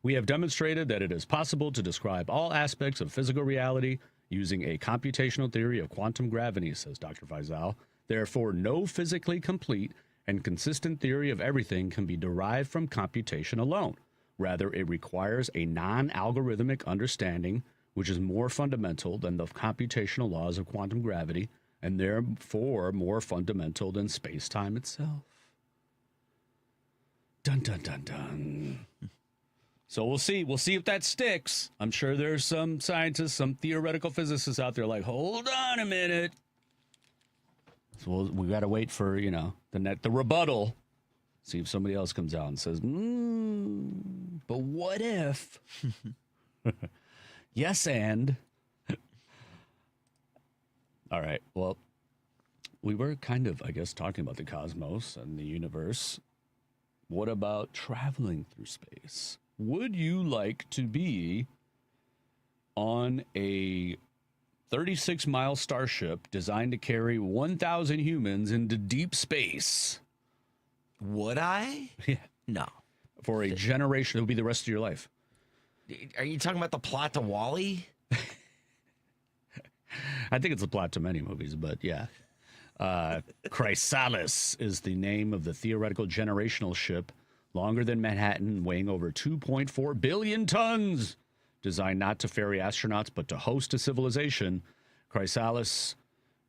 We have demonstrated that it is possible to describe all aspects of physical reality using a computational theory of quantum gravity, says Dr. Faisal. Therefore, no physically complete and consistent theory of everything can be derived from computation alone. Rather, it requires a non-algorithmic understanding, which is more fundamental than the computational laws of quantum gravity, and therefore more fundamental than space-time itself. Dun, dun, dun, dun. So we'll see. We'll see if that sticks. I'm sure there's some scientists, some theoretical physicists out there like, hold on a minute. So we got to wait for, the rebuttal. See if somebody else comes out and says, but what if? Yes, and. All right. Well, we were kind of, I guess, talking about the cosmos and the universe. What about traveling through space? Would you like to be on a 36-mile starship designed to carry 1,000 humans into deep space? Would I? Yeah. No. For a generation, it would be the rest of your life. Are you talking about the plot to WALL-E? I think it's a plot to many movies, but yeah. Chrysalis is the name of the theoretical generational ship, longer than Manhattan, weighing over 2.4 billion tons. Designed not to ferry astronauts, but to host a civilization, Chrysalis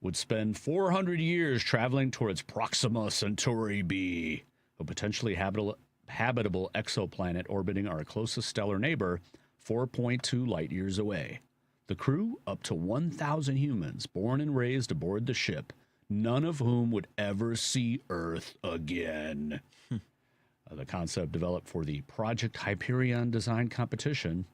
would spend 400 years traveling towards Proxima Centauri b, a potentially habitable exoplanet orbiting our closest stellar neighbor, 4.2 light years away. The crew, up to 1,000 humans, born and raised aboard the ship, none of whom would ever see Earth again. The concept developed for the Project Hyperion design competition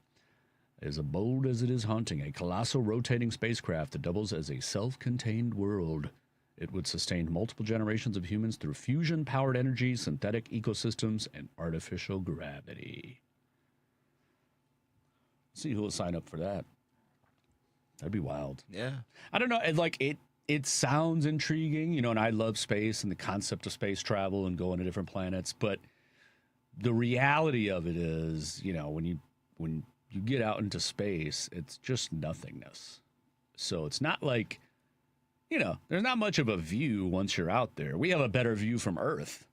is as bold as it is haunting, a colossal rotating spacecraft that doubles as a self-contained world. It would sustain multiple generations of humans through fusion-powered energy, synthetic ecosystems, and artificial gravity. Let's see who will sign up for that. That'd be wild. Yeah. I don't know. It sounds intriguing, and I love space and the concept of space travel and going to different planets. But the reality of it is, when you get out into space, it's just nothingness. So it's not like there's not much of a view once you're out there. We have a better view from Earth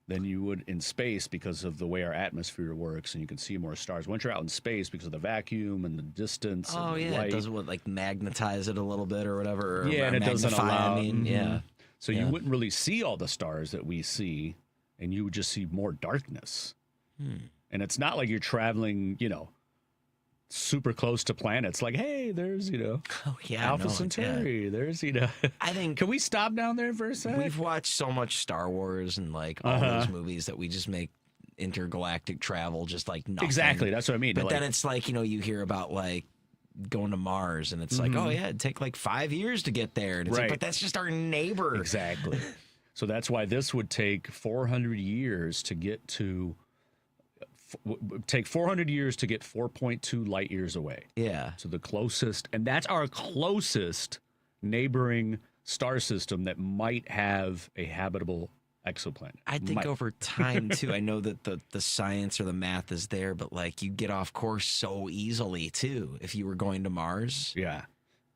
than you would in space because of the way our atmosphere works, and you can see more stars. Once you're out in space, because of the vacuum and the distance. Oh, and the yeah. light, It doesn't like magnetize it a little bit or whatever. Or yeah, and it doesn't allow. yeah. So you wouldn't really see all the stars that we see, and you would just see more darkness. And it's not like you're traveling, super close to planets. Like, hey, there's, Alpha Centauri. There's, I think. Can we stop down there for a second? We've watched so much Star Wars and like all those movies that we just make intergalactic travel just like nothing. Exactly. That's what I mean. But then it's like, you hear about like going to Mars and it's like, oh yeah, it'd take like 5 years to get there. And it's like, but that's just our neighbor. Exactly. So that's why this would take 400 years to get to. Take 400 years to get 4.2 light years away. Yeah. So the closest, and that's our closest neighboring star system that might have a habitable exoplanet. I think over time too, I know that the science or the math is there, but like you get off course so easily too if you were going to Mars. Yeah.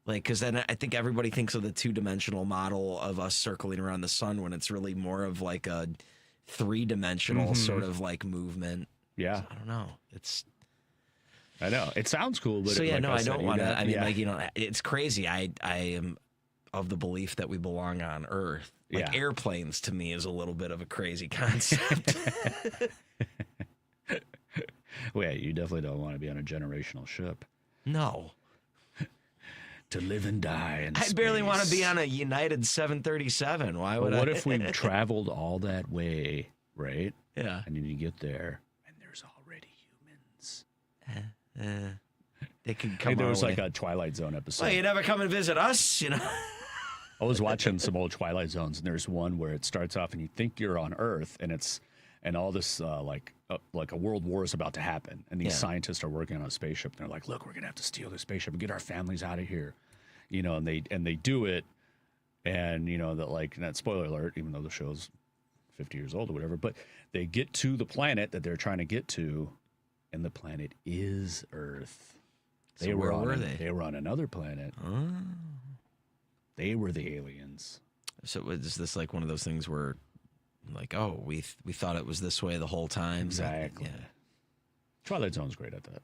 Like, because then I think everybody thinks of the 2-dimensional model of us circling around the sun when it's really more of like a 3-dimensional sort of like movement. Yeah. So I don't know. I know. It sounds cool, but I I don't want to. I mean, it's crazy. I am of the belief that we belong on Earth. Like airplanes to me is a little bit of a crazy concept. Well, you definitely don't want to be on a generational ship. No. To live and die in I barely want to be on a United 737. Why would I? What if we traveled all that way, right? Yeah. And then you get there. They can come. There was like a Twilight Zone episode. Well, you never come and visit us, I was watching some old Twilight Zones, and there's one where it starts off, and you think you're on Earth, and all this like a world war is about to happen, and these scientists are working on a spaceship. And they're like, "Look, we're gonna have to steal this spaceship and get our families out of here," and they do it, and that spoiler alert, even though the show's 50 years old or whatever, but they get to the planet that they're trying to get to. And the planet is Earth. They were on another planet. Oh. They were the aliens. So is this like one of those things where, like, oh, we thought it was this way the whole time? Exactly. Yeah. Twilight Zone's great at that.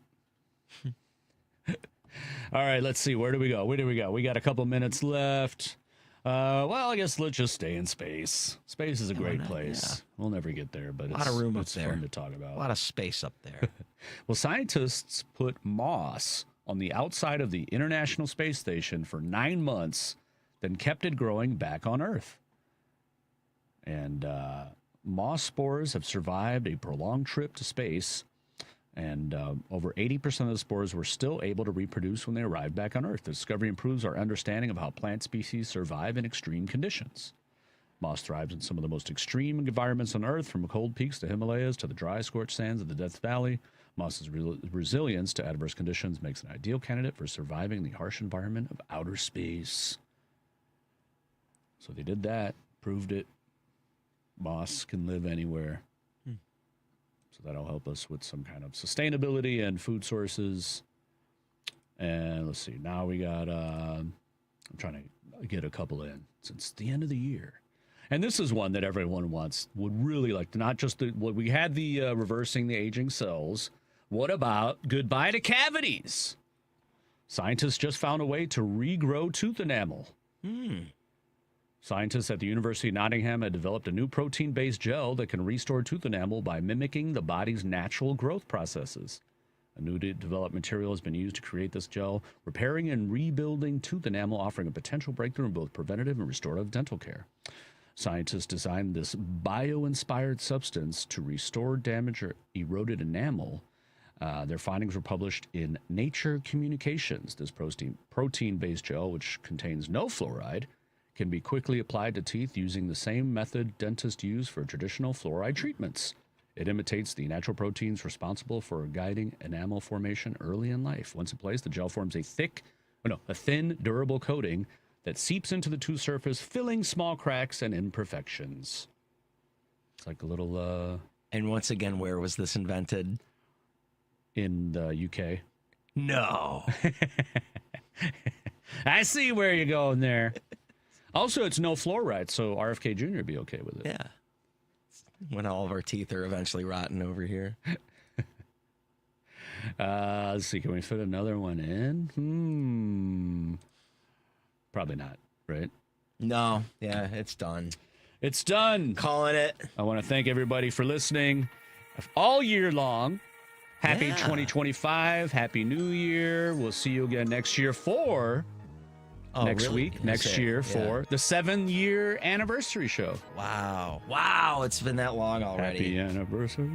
All right, let's see. Where do we go? We got a couple minutes left. Well, I guess let's just stay in space. Space is a great place. Yeah. We'll never get there, but a lot of room up there. It's fun to talk about. A lot of space up there. Well, scientists put moss on the outside of the International Space Station for 9 months, then kept it growing back on Earth. And moss spores have survived a prolonged trip to space, and over 80% of the spores were still able to reproduce when they arrived back on Earth. The discovery improves our understanding of how plant species survive in extreme conditions. Moss thrives in some of the most extreme environments on Earth, from cold peaks to Himalayas to the dry, scorched sands of the Death Valley. Moss's resilience to adverse conditions makes it an ideal candidate for surviving in the harsh environment of outer space. So they did that, proved it. Moss can live anywhere. So that'll help us with some kind of sustainability and food sources. And let's see, now we got, I'm trying to get a couple in since the end of the year. And this is one that everyone would really like to, not just we had the reversing the aging cells. What about goodbye to cavities? Scientists just found a way to regrow tooth enamel. Scientists at the University of Nottingham had developed a new protein-based gel that can restore tooth enamel by mimicking the body's natural growth processes. A newly developed material has been used to create this gel, repairing and rebuilding tooth enamel, offering a potential breakthrough in both preventative and restorative dental care. Scientists designed this bio-inspired substance to restore damaged or eroded enamel. Their findings were published in Nature Communications. This protein-based gel, which contains no fluoride, can be quickly applied to teeth using the same method dentists use for traditional fluoride treatments. It imitates the natural proteins responsible for guiding enamel formation early in life. Once in place, the gel forms a thin, durable coating that seeps into the tooth surface, filling small cracks and imperfections. It's like a little... And once again, where was this invented? In the UK. No. I see where you're going there. Also, it's no fluoride, so RFK Jr. would be okay with it. Yeah. When all of our teeth are eventually rotten over here. Let's see. Can we fit another one in? Probably not, right? No. Yeah, it's done. It's done. Calling it. I want to thank everybody for listening all year long. Happy 2025. Happy New Year. We'll see you again next year for... next week, next year for the 7-year anniversary show. Wow. Wow, it's been that long already. Happy anniversary.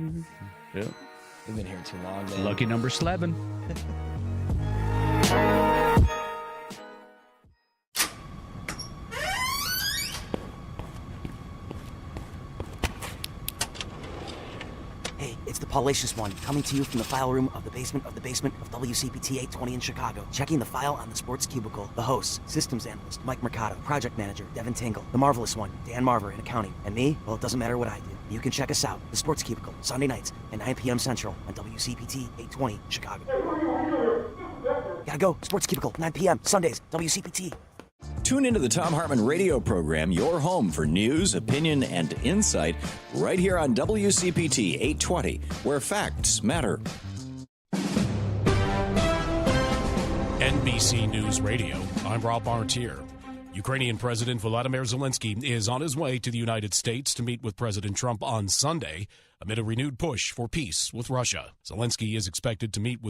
Yep. We've been here too long, man. Lucky number 11. Hey, it's the Paulacious One, coming to you from the file room of the basement of WCPT 820 in Chicago. Checking the file on the Sports Cubicle. The hosts, systems analyst Mike Mercado, project manager Devin Tingle, the marvelous one, Dan Marver in accounting, and me, well, it doesn't matter what I do. You can check us out, the Sports Cubicle, Sunday nights at 9 p.m. Central on WCPT 820 Chicago. Gotta go, Sports Cubicle, 9 p.m. Sundays, WCPT. Tune into the Tom Hartman radio program, your home for news, opinion, and insight, right here on WCPT 820, where facts matter. NBC News Radio, I'm Rob Bartier. Ukrainian President Volodymyr Zelensky is on his way to the United States to meet with President Trump on Sunday amid a renewed push for peace with Russia. Zelensky is expected to meet with